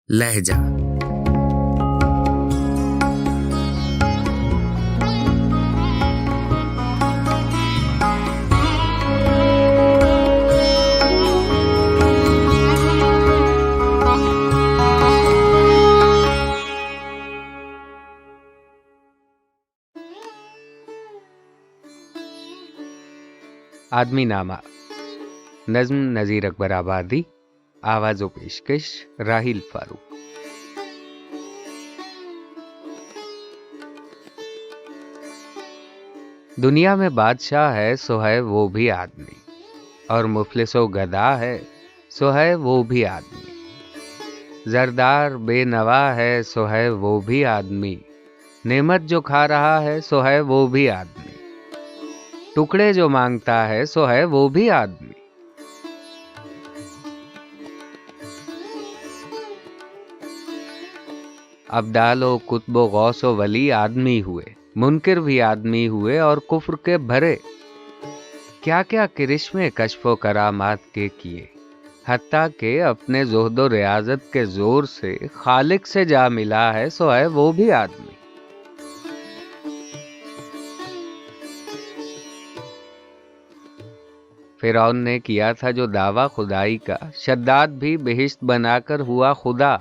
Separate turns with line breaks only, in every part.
लहजा।
आदमी नामा, नज्म नज़ीर अकबर आबादी, आवाज़ो पेशकश राहिल फारूक। दुनिया में बादशाह है सो है वो भी आदमी, और मुफलिसो गदा है सो है वो भी आदमी। जरदार बेनवा है सो है वो भी आदमी, नेमत जो खा रहा है सो है वो भी आदमी। टुकड़े जो मांगता है सो है वो भी आदमी। अब्दालो कुतबो गौसो वली आदमी हुए, मुनकिर भी आदमी हुए और कुफ्र के भरे। क्या क्या करिश्मे कश्फो करामात के किए, हत्ता के अपने ज़ुहदो रियाजत के जोर से खालिक से जा मिला है सो है वो भी आदमी। फिरौन ने किया था जो दावा खुदाई का, शद्दाद भी बेहिश्त बनाकर हुआ खुदा।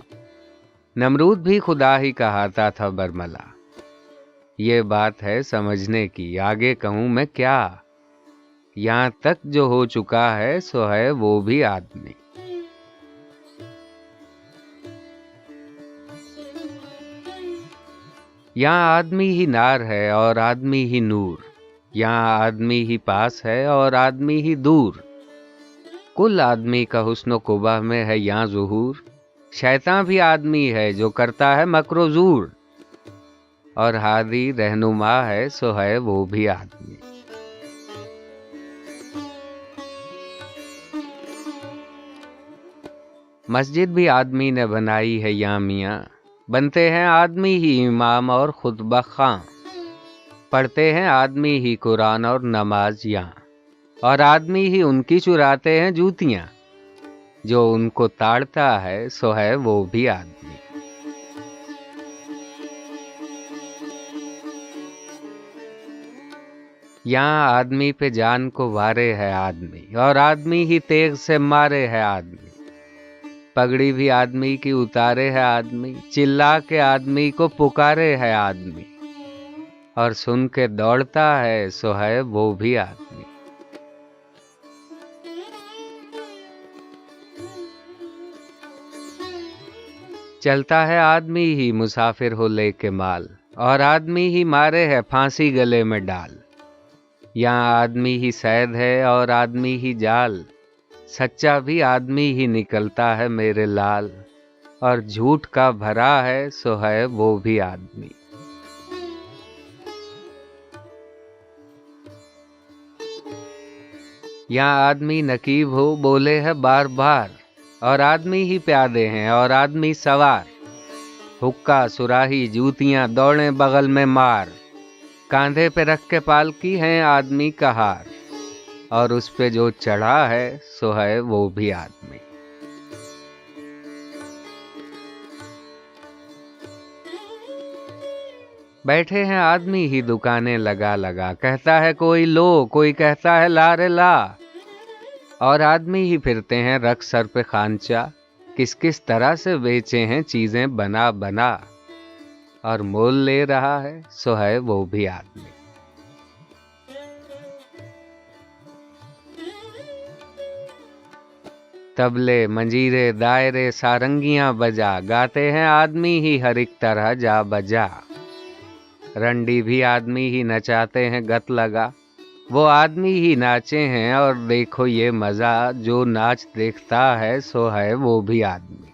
नमरूद भी खुदा ही कहाता था बरमला। ये बात है समझने की, आगे कहूं मैं क्या। यहां तक जो हो चुका है सो है वो भी आदमी। यहाँ आदमी ही नार है और आदमी ही नूर, यहाँ आदमी ही पास है और आदमी ही दूर। कुल आदमी का हुस्न कुबा में है यहाँ ज़ुहूर। शैतान भी आदमी है जो करता है मकरो ज़ूर, और हादी रहनुमा है सो है वो भी आदमी। मस्जिद भी आदमी ने बनाई है यहाँ मियाँ, बनते हैं आदमी ही इमाम और खुतबा खां। पढ़ते हैं आदमी ही कुरान और नमाज यहाँ, और आदमी ही उनकी चुराते हैं जूतियाँ। जो उनको ताड़ता है सो है वो भी आदमी। यहाँ आदमी पे जान को वारे है आदमी, और आदमी ही तेग से मारे है आदमी। पगड़ी भी आदमी की उतारे है आदमी, चिल्ला के आदमी को पुकारे है आदमी, और सुन के दौड़ता है सो है वो भी आदमी। चलता है आदमी ही मुसाफिर हो लेके माल, और आदमी ही मारे है फांसी गले में डाल। यहाँ आदमी ही सैद है और आदमी ही जाल, सच्चा भी आदमी ही निकलता है मेरे लाल, और झूठ का भरा है सो है वो भी आदमी। यहाँ आदमी नकीब हो बोले है बार बार, और आदमी ही प्यादे हैं और आदमी सवार। हुक्का सुराही जूतियां दौड़े बगल में मार, कांधे पे रख के पालकी हैं आदमी का हार, और उस पे जो चढ़ा है सो है वो भी आदमी। बैठे हैं आदमी ही दुकानें लगा लगा, कहता है कोई लो, कोई कहता है ला रे ला, और आदमी ही फिरते हैं रख सर पे खांचा। किस किस तरह से बेचे हैं चीजें बना बना, और मोल ले रहा है सो है वो भी आदमी। तबले मंजीरे दायरे सारंगियां बजा, गाते हैं आदमी ही हर एक तरह जा बजा। रंडी भी आदमी ही नचाते हैं गत लगा, वो आदमी ही नाचे हैं और देखो ये मजा। जो नाच देखता है सो है वो भी आदमी।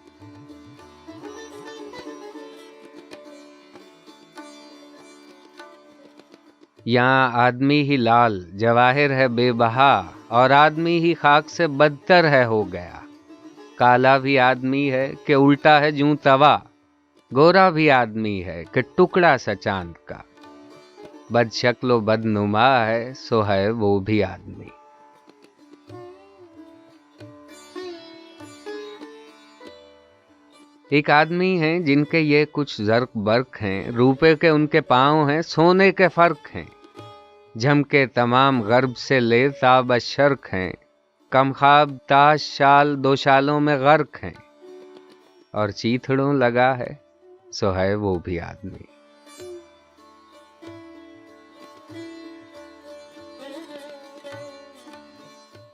यहाँ आदमी ही लाल जवाहिर है बेबहा, और आदमी ही खाक से बदतर है हो गया। काला भी आदमी है कि उल्टा है जूं तवा, गोरा भी आदमी है कि टुकड़ा सा चांद का। बदशक्लो बदनुमा है सो है वो भी आदमी। एक आदमी हैं जिनके ये कुछ जर्क बर्क हैं, रुपए के उनके पाँव हैं, सोने के फर्क हैं, झमके तमाम गर्ब से लेता बशर्क हैं, कम ख्वाब ताश शाल दो शालों में गर्क हैं, और चीथड़ों लगा है सो है वो भी आदमी।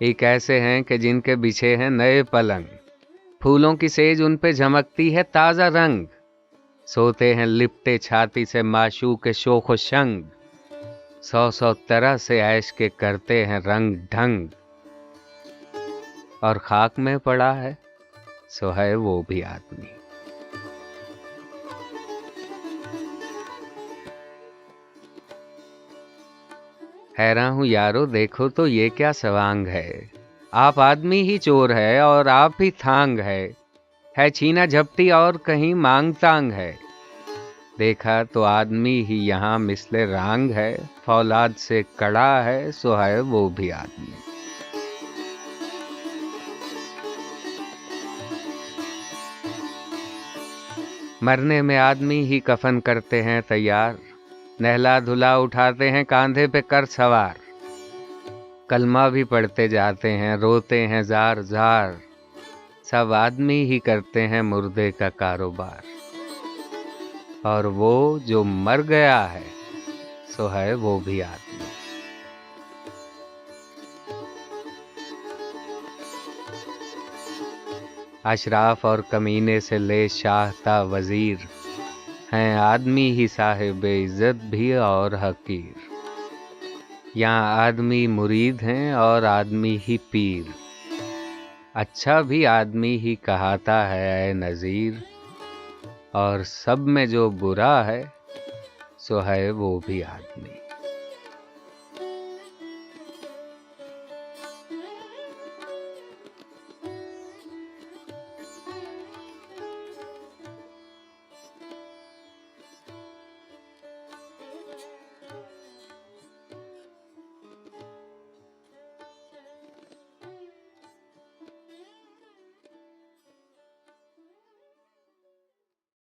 एक ऐसे हैं कि जिनके बिछे हैं नए पलंग, फूलों की सेज उन पे झमकती है ताजा रंग, सोते हैं लिपटे छाती से माशूक शोख शंग, सौ सौ तरह से ऐश के करते हैं रंग ढंग, और खाक में पड़ा है सो है वो भी आदमी। हैरान हूं यारो देखो तो ये क्या सवांग है, आप आदमी ही चोर है और आप ही थांग है छीना झपटी और कहीं मांग तांग है, देखा तो आदमी ही यहाँ मिसले रांग है, फौलाद से कड़ा है सो है वो भी आदमी। मरने में आदमी ही कफन करते हैं तैयार, नहला धुला उठाते हैं कांधे पे कर सवार, कलमा भी पढ़ते जाते हैं रोते हैं जार जार, सब आदमी ही करते हैं मुर्दे का कारोबार, और वो जो मर गया है सो है वो भी आदमी। अशराफ और कमीने से ले शाह ता वजीर, हैं आदमी ही साहिब इज्जत भी और हकीर, यहाँ आदमी मुरीद हैं और आदमी ही पीर, अच्छा भी आदमी ही कहाता है ऐ नज़ीर, और सब में जो बुरा है सो है वो भी आदमी।